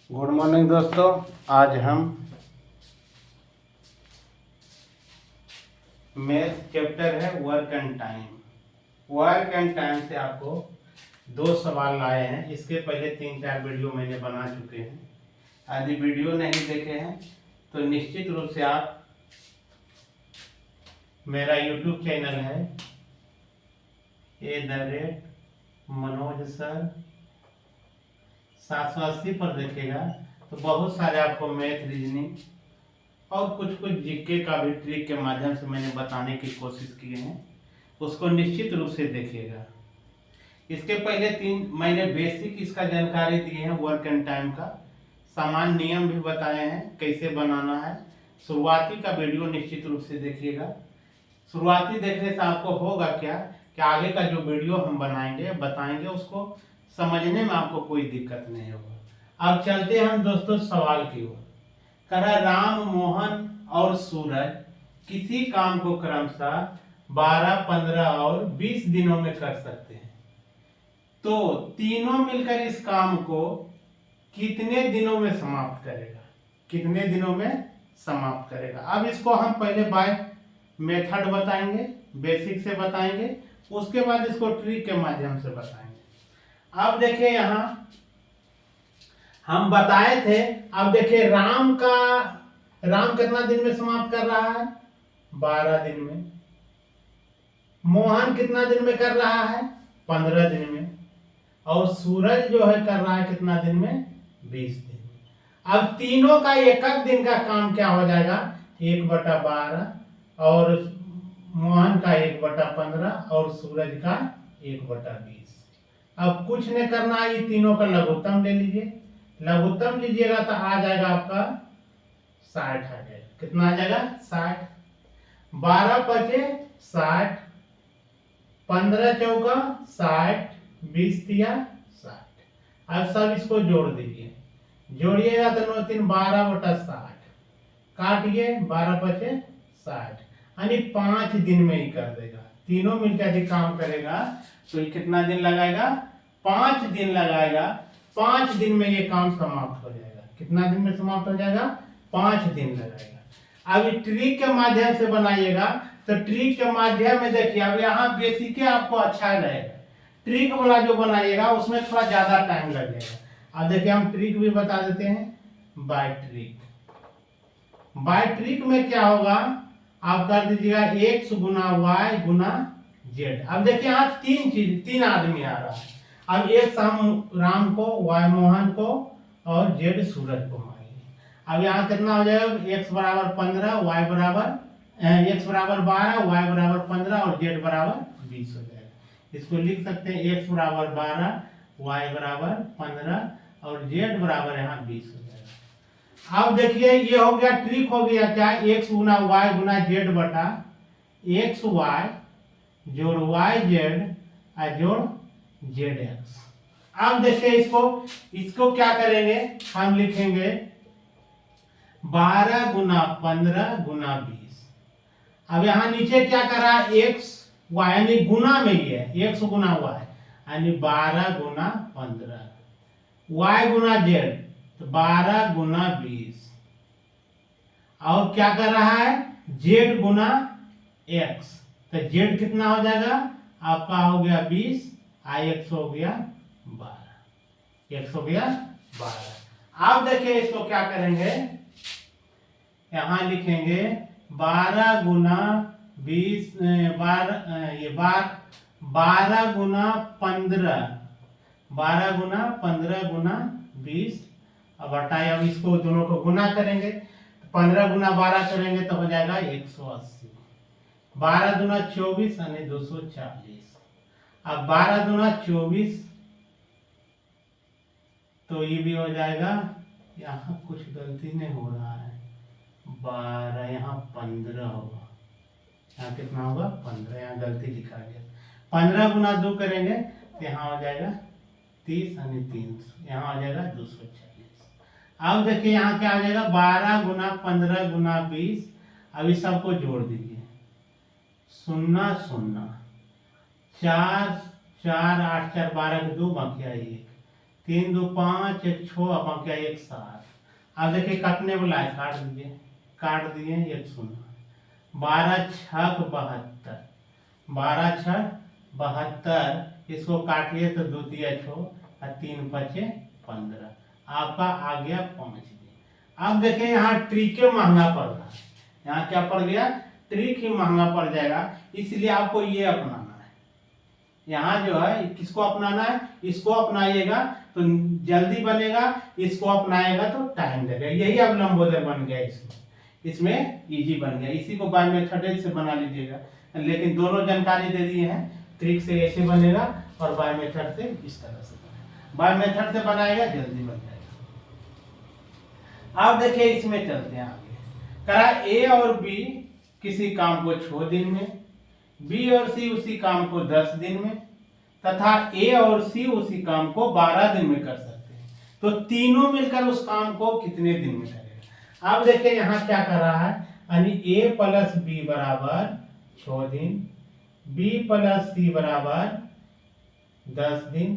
Good morning दोस्तों। आज हम मैथ चैप्टर है work and time. Work and time से आपको दो सवाल लाए हैं। इसके पहले 3-4 वीडियो मैंने बना चुके हैं। यदि वीडियो नहीं देखे हैं तो निश्चित रूप से आप मेरा यूट्यूब चैनल है @मनोज सर 780 पर देखेगा तो बहुत सारे आपको मैथ रीजनिंग और कुछ जीके का भी ट्रिक के माध्यम से मैंने बताने की कोशिश की है, उसको निश्चित रूप से देखिएगा। इसके पहले 3 मैंने बेसिक इसका जानकारी दी है, वर्क एंड टाइम का सामान्य नियम भी बताए हैं कैसे बनाना है। शुरुआती का वीडियो निश्चित रूप से देखिएगा। शुरुआती देखने से आपको होगा क्या कि आगे का जो वीडियो हम बनाएंगे बताएंगे उसको समझने में आपको कोई दिक्कत नहीं होगा। अब चलते हैं हम दोस्तों सवाल की ओर। कहा राम, मोहन और सूरज किसी काम को क्रमशः 12, 15 और 20 दिनों में कर सकते हैं, तो तीनों मिलकर इस काम को कितने दिनों में समाप्त करेगा? कितने दिनों में समाप्त करेगा? अब इसको हम पहले बाय मेथड बताएंगे, बेसिक से बताएंगे, उसके बाद इसको ट्रिक के माध्यम से बताएंगे। अब देखिए यहां हम बताए थे। अब देखिए राम कितना दिन में समाप्त कर रहा है? 12 दिन में। मोहन कितना दिन में कर रहा है? 15 दिन में। और सूरज जो है कर रहा है कितना दिन में? 20 दिन में। अब तीनों का एक दिन का काम क्या हो जाएगा? 1/12 और मोहन का 1/15 और सूरज का 1/20। अब कुछ नहीं करना है, ये तीनों का लघुत्तम ले लीजिए। लघुत्तम लीजिएगा तो आ जाएगा आपका 60 आ जाएगा। कितना आ जाएगा? 60। 12 पचे 60, 15 चौका 60, 20 तिया 60। अब सब इसको जोड़ दीजिए। जोड़िएगा तो 9 3 12/60 काटिए, 12 पचे 60, यानी 5 दिन में ही कर देगा। तीनों मिलकर यदि काम करेगा तो ये कितना दिन लगाएगा? 5 दिन लगाएगा। 5 दिन में ये काम समाप्त हो जाएगा। कितना दिन में समाप्त हो जाएगा? 5 दिन लगाएगा। अब ट्रिक के माध्यम से बनाइएगा तो ट्रिक के माध्यम में देखिए, अब यहाँ बेसिक आपको अच्छा रहेगा। ट्रिक वाला जो बनाइएगा उसमें थोड़ा ज्यादा टाइम लगेगा। अब देखिए हम ट्रिक भी बता देते हैं। बाय ट्रिक, बाय ट्रिक में क्या होगा? आप कर दीजिएगा x गुना y गुना z। अब देखिए यहाँ 3 आदमी आ रहा है। अब x हम राम को, y मोहन को और z सूरज को मानिए। अब यहाँ कितना हो जाएगा? x बराबर 15, y बराबर x बराबर 12, y बराबर 15 और z बराबर 20 हो जाएगा। इसको लिख सकते हैं x बराबर 12, y बराबर 15 और z बराबर यहाँ 20 हो जाएगा। अब देखिए ये हो गया, ट्रिक हो गया क्या? x गुना y गुना z बटा x y जोड़ y z जोड़ z x। अब देखिए इसको क्या करेंगे? हम लिखेंगे 12 गुना 15 गुना 20। अब यहां नीचे क्या कर रहा है? x y यानी गुना में ही है, x गुना y यानी 12 गुना 15, y गुना z तो 12 गुना 20। और क्या कर रहा है? z गुना x तो z कितना हो जाएगा? आपका हो गया 20, x हो गया 12, x हो गया 12। अब देखिए इसको क्या करेंगे? यहां लिखेंगे 12 गुना 20, 12 गुना 15, 12 गुना 15 गुना 20। अब हटाए, अब इसको दोनों को गुना करेंगे। 15 गुना 12 करेंगे तो हो जाएगा 180। 12 दूना 24 यानी 240। अब 12 दूना 24 तो ये भी हो जाएगा। यहाँ कुछ गलती नहीं हो रहा है। 12 यहाँ 15 होगा, यहाँ कितना होगा? 15, यहाँ गलती लिखा गया। 15 गुना 2 करेंगे तो यहाँ हो जाएगा 30 यानी 300, यहाँ हो जाएगा 240। अब देखिए यहाँ क्या आ जाएगा? 12 गुना 15 गुना 20। अब इस सबको जोड़ दीजिए। 0 0 4 4 8 4 12 के 2 बाकी 1 3 2 5 1 6 अपन क्या 1 7। अब देखिए काटने वाला है, काट दिए 1 0। 12 छक 72, 12 छक 72, इसको काट लिए तो 2 तिया 6 और 3 पचे 15, आपका आ गया 5 दिन। अब देखिए यहाँ ट्रिक महंगा पड़ रहा है, यहाँ क्या पड़ गया, ट्रिक ही महंगा पड़ जाएगा, इसलिए आपको ये अपनाना है। यहाँ जो है किसको अपनाना है, इसको अपनाइएगा तो जल्दी बनेगा, इसको अपनाएगा तो टाइम लगेगा। यही अब लंबोदर बन गया, इसमें इजी बन गया। इसी को बाय मेथड से बना लीजिएगा, लेकिन दोनों जानकारी दे दिए हैं। ट्रिक से ऐसे बनेगा और बाय मेथड से इस तरह से बनेगा। बाय मेथड से बनाएगा जल्दी बन जाएगा। अब देखिए इसमें चलते हैं आगे। करा ए और बी किसी काम को 6 दिन में, बी और सी उसी काम को 10 दिन में, तथा ए और सी उसी काम को 12 दिन में कर सकते हैं, तो तीनों मिलकर उस काम को कितने दिन में करेगा। अब देखिए यहाँ क्या कर रहा है, यानी ए प्लस बी बराबर 6 दिन, बी प्लस सी बराबर 10 दिन,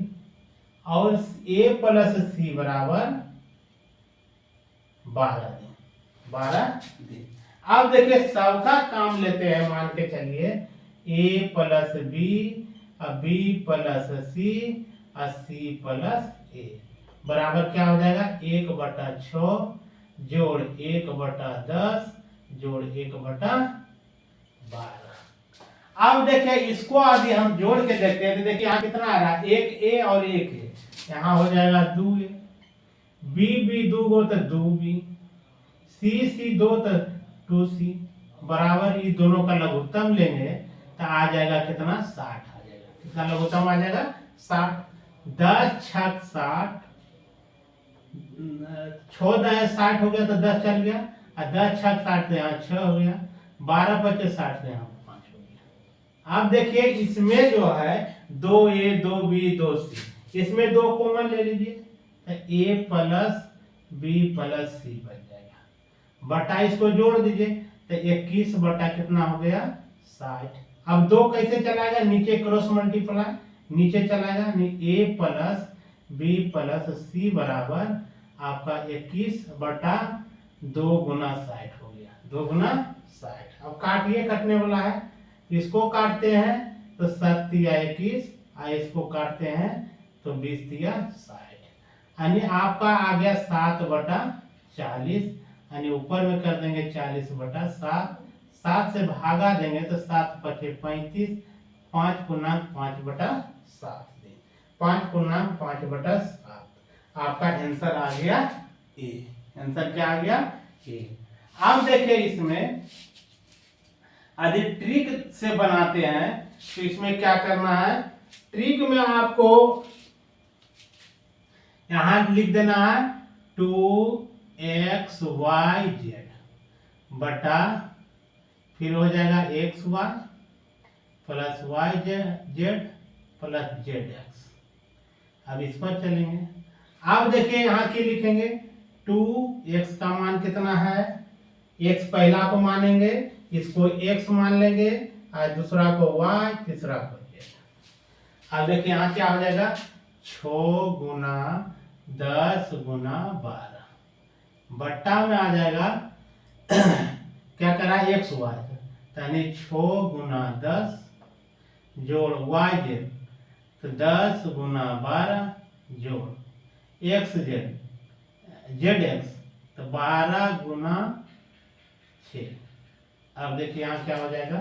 और ए प्लस सी बराबर 12 दिन, 12 दिन। अब देखिए सबका काम लेते हैं, मान के चलिए ए प्लस बी, बी प्लस सी, सी प्लस ए बराबर क्या हो जाएगा, 1/6 जोड़ 1/10 जोड़ 1/12। अब देखिए इसको अभी हम जोड़ के देखते हैं, तो देखिए यहाँ कितना आ रहा है, 1 ए और 1 ए, यहाँ हो जाएगा 2 ए, बी बी 2 गो तो 2 बी, सी सी 2 तो 2 सी बराबर, ये दोनों का लघुत्तम लेंगे तो आ जाएगा कितना, 60 आ जाएगा। कितना लघुत्तम आ जाएगा, 60। 10 छक 60, 6 10 60 हो गया तो 10 चल गया, और 10 छक 60 तो यहाँ 6 हो गया, 12 पचे 60 तो यहाँ 5 हो गया। अब देखिए इसमें जो है 2 ए 2 बी 2 सी, इसमें 2 कॉमन ले लीजिए तो ए प्लस बी प्लस सी बन जाएगा, बटा इसको जोड़ दीजिए तो 21 बटा कितना हो गया, 60। अब 2 कैसे चलाएगा, नीचे क्रॉस मल्टीप्लाई, नीचे चलाएगा, ए प्लस बी प्लस सी बराबर आपका 21 बटा 2 गुना 60 हो गया, 2 गुना 60। अब काटिए, कटने वाला है, इसको काटते हैं तो 7 तिया 21, इसको काटते हैं तो 20 तिया 60, यानी आपका आ गया 7/40, यानी ऊपर में कर देंगे 40/7, 7 से भागा देंगे तो 7 पचे 35, 5 पूर्णांक 5/7 दिन, 5 पूर्णांक 5/7। आपका आंसर आ गया ए। आंसर क्या आ गया, ए। अब देखिए इसमें यदि ट्रिक से बनाते हैं तो इसमें क्या करना है, ट्रिक में आपको यहां लिख देना है 2xyz बटा, फिर हो जाएगा xy plus yz plus zx। अब इस पर चलेंगे। अब देखिए यहाँ की लिखेंगे 2x का मान कितना है, x पहला को मानेंगे, इसको x मान लेंगे, और दूसरा को y, तीसरा को z। अब देखिए यहाँ क्या हो जाएगा, 6 गुना 10 गुना 12 बट्टा में आ जाएगा क्या करा, एक्स वाई, यानी 6 गुना 10 जोड़ वाई जेड, तो 10 गुना 12 जोड़ एक्स जेड जेड एक्स, तो 12 गुना 6। अब देखिए यहाँ क्या हो जाएगा,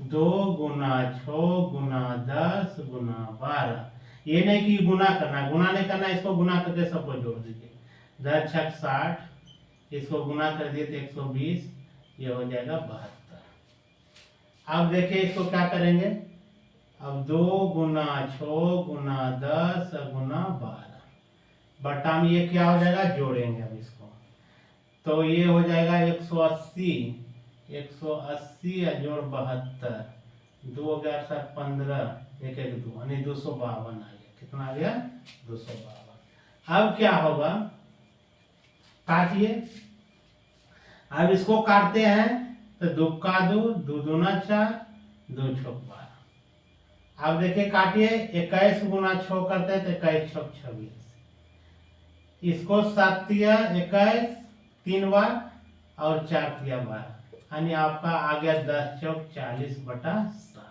2 गुना 6 गुना 10 गुना 12। ये नहीं कि गुना करना, गुना नहीं करना, इसको गुना करके सबको जोड़ दीजिए, 10 छक 60, इसको गुना कर दिए तो 120, ये हो जाएगा 72। अब देखिए इसको क्या करेंगे, अब 2 गुना 6 गुना 10 गुना 12 बट्टा में ये क्या हो जाएगा, जोड़ेंगे अब इसको, तो ये हो जाएगा 180, 180 जोड़ 72, 2 गया 15, 1 1 2, यानी 252 आ गया। कितना आ गया, 252। अब क्या होगा, काटिए। अब इसको काटते हैं तो 2 का 2, 2 दूना 4, 2 छक 12। अब देखिए काटिए, 21 गुना 6 करते हैं तो 21 छक 26, इसको 7 तिया 21, 3 बार और 4 तिया 12, यानी आपका आ गया 10 चौक 40/7।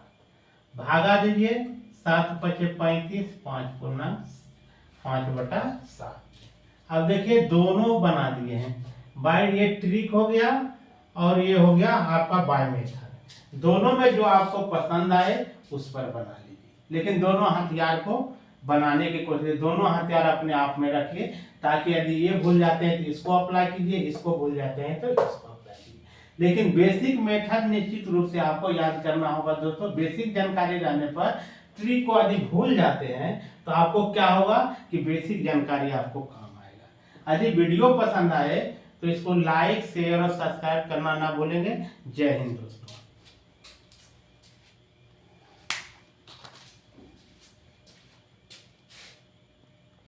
भागा दीजिए 7 पचे 35, 5 पूर्णांक 5/7। अब देखिए दोनों बना दिए हैं, बाय ये ट्रिक हो गया और ये हो गया आपका बाय मेथड। दोनों में जो आपको पसंद आए उस पर बना लीजिए, लेकिन दोनों हथियार को बनाने की कोशिश, दोनों हथियार अपने आप में रखिए, ताकि यदि ये भूल जाते हैं तो इसको अप्लाई कीजिए, इसको भूल जाते हैं तो इसको अप्लाई कीजिए। लेकिन बेसिक मेथड निश्चित रूप से आपको याद करना होगा दोस्तों। बेसिक जानकारी रहने पर ट्रिक को यदि भूल जाते हैं तो आपको क्या होगा कि बेसिक जानकारी आपको काम आएगा। यदि वीडियो पसंद आए तो इसको लाइक शेयर और सब्सक्राइब करना ना भूलेंगे। जय हिंद दोस्तों।